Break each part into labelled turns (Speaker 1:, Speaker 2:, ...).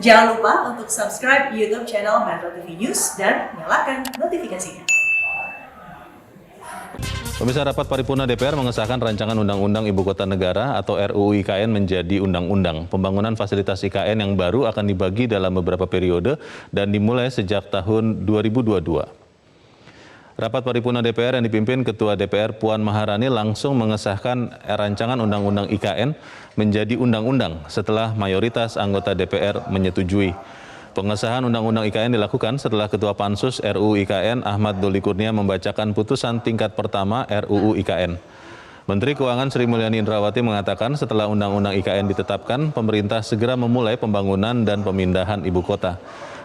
Speaker 1: Jangan lupa untuk subscribe YouTube channel Metro TV News dan nyalakan notifikasinya.
Speaker 2: Pemirsa, rapat paripurna DPR mengesahkan rancangan Undang-Undang Ibu Kota Negara atau RUU IKN menjadi undang-undang. Pembangunan fasilitas IKN yang baru akan dibagi dalam beberapa periode dan dimulai sejak tahun 2022. Rapat paripurna DPR yang dipimpin Ketua DPR Puan Maharani langsung mengesahkan rancangan Undang-Undang IKN menjadi undang-undang setelah mayoritas anggota DPR menyetujui. Pengesahan Undang-Undang IKN dilakukan setelah Ketua Pansus RUU IKN Ahmad Doli Kurnia membacakan putusan tingkat pertama RUU IKN. Menteri Keuangan Sri Mulyani Indrawati mengatakan setelah Undang-Undang IKN ditetapkan, pemerintah segera memulai pembangunan dan pemindahan ibu kota.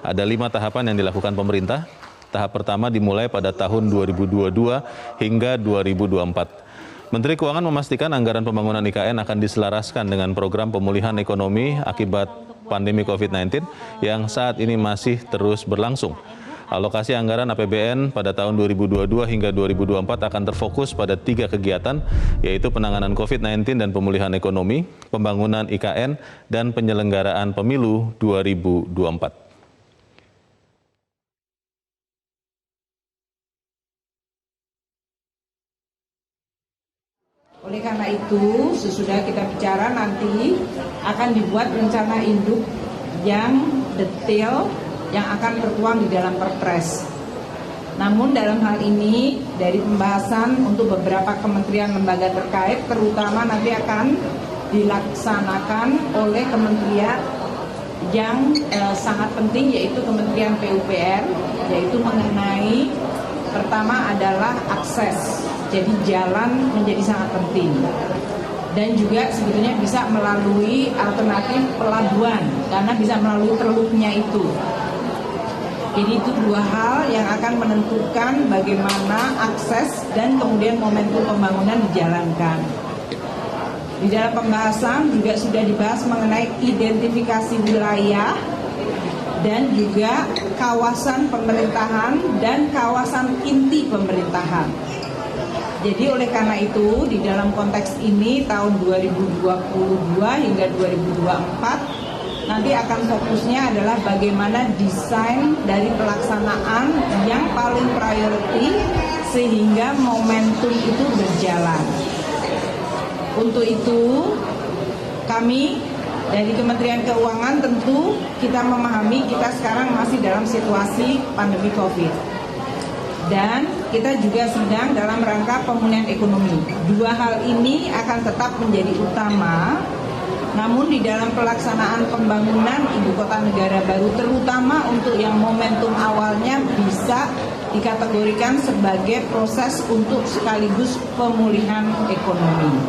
Speaker 2: Ada 5 tahapan yang dilakukan pemerintah. Tahap pertama dimulai pada tahun 2022 hingga 2024. Menteri Keuangan memastikan anggaran pembangunan IKN akan diselaraskan dengan program pemulihan ekonomi akibat pandemi COVID-19 yang saat ini masih terus berlangsung. Alokasi anggaran APBN pada tahun 2022 hingga 2024 akan terfokus pada 3 kegiatan, yaitu penanganan COVID-19 dan pemulihan ekonomi, pembangunan IKN, dan penyelenggaraan pemilu 2024.
Speaker 3: Oleh karena itu, sesudah kita bicara nanti akan dibuat rencana induk yang detail yang akan tertuang di dalam Perpres. Namun dalam hal ini dari pembahasan untuk beberapa kementerian lembaga terkait terutama nanti akan dilaksanakan oleh kementerian yang sangat penting, yaitu Kementerian PUPR, yaitu mengenai pertama adalah akses. Jadi jalan menjadi sangat penting. Dan juga sebetulnya bisa melalui alternatif pelabuhan, karena bisa melalui teluknya itu. Jadi itu 2 hal yang akan menentukan bagaimana akses dan kemudian momentum pembangunan dijalankan. Di dalam pembahasan juga sudah dibahas mengenai identifikasi wilayah dan juga kawasan pemerintahan dan kawasan inti pemerintahan. Jadi oleh karena itu di dalam konteks ini tahun 2022 hingga 2024 nanti akan fokusnya adalah bagaimana desain dari pelaksanaan yang paling priority sehingga momentum itu berjalan. Untuk itu kami dari Kementerian Keuangan tentu kita memahami kita sekarang masih dalam situasi pandemi COVID. Dan kita juga sedang dalam rangka pemulihan ekonomi. 2 hal ini akan tetap menjadi utama. Namun di dalam pelaksanaan pembangunan ibu kota negara baru, terutama untuk yang momentum awalnya bisa dikategorikan sebagai proses untuk sekaligus pemulihan ekonomi.